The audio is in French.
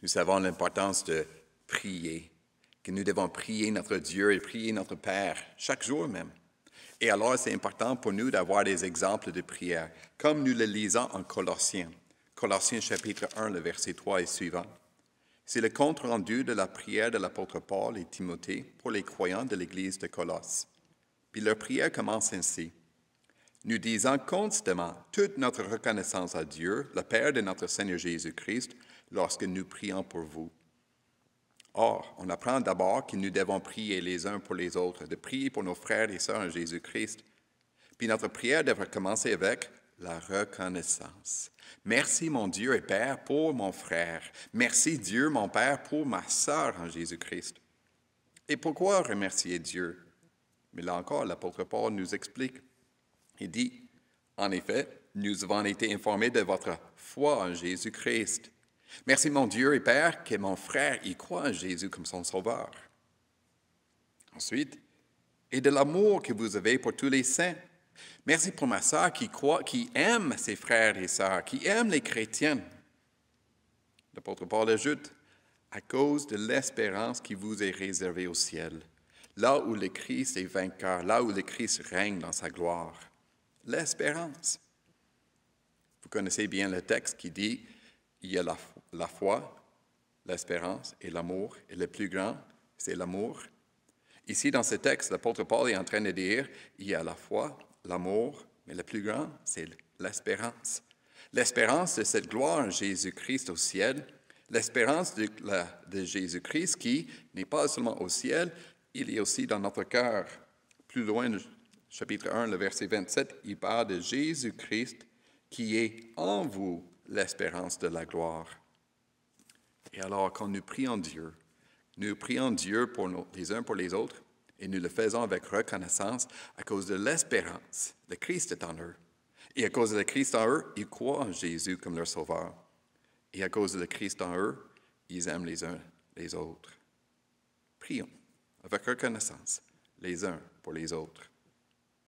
Nous savons l'importance de prier, que nous devons prier notre Dieu et prier notre Père, chaque jour même. Et alors, c'est important pour nous d'avoir des exemples de prière, comme nous le lisons en Colossiens. Colossiens chapitre 1, le verset 3 et suivant. C'est le compte-rendu de la prière de l'apôtre Paul et Timothée pour les croyants de l'Église de Colosse. Puis leur prière commence ainsi. Nous disons constamment toute notre reconnaissance à Dieu, le Père de notre Seigneur Jésus-Christ, lorsque nous prions pour vous. Or, on apprend d'abord que nous devons prier les uns pour les autres, de prier pour nos frères et sœurs en Jésus-Christ. Puis notre prière devrait commencer avec la reconnaissance. Merci mon Dieu et Père pour mon frère. Merci Dieu mon Père pour ma sœur en Jésus-Christ. Et pourquoi remercier Dieu? Mais là encore, l'apôtre Paul nous explique. Il dit, en effet, nous avons été informés de votre foi en Jésus-Christ. Merci mon Dieu et Père que mon frère y croit en Jésus comme son sauveur. Ensuite, et de l'amour que vous avez pour tous les saints. Merci pour ma sœur qui aime ses frères et sœurs, qui aime les chrétiens. L'apôtre Paul ajoute, à cause de l'espérance qui vous est réservée au ciel, là où le Christ est vainqueur, là où le Christ règne dans sa gloire. L'espérance. Vous connaissez bien le texte qui dit, il y a la foi, l'espérance et l'amour, et le plus grand, c'est l'amour. Ici, dans ce texte, l'apôtre Paul est en train de dire, il y a la foi, l'amour, mais le plus grand, c'est l'espérance. L'espérance de cette gloire en Jésus-Christ au ciel, l'espérance de Jésus-Christ qui n'est pas seulement au ciel, il est aussi dans notre cœur. Plus loin, chapitre 1, le verset 27, il parle de Jésus-Christ qui est en vous l'espérance de la gloire. Et alors, quand nous prions Dieu les uns pour les autres, et nous le faisons avec reconnaissance à cause de l'espérance. Le Christ est en eux. Et à cause de le Christ en eux, ils croient en Jésus comme leur sauveur. Et à cause de le Christ en eux, ils aiment les uns les autres. Prions avec reconnaissance les uns pour les autres.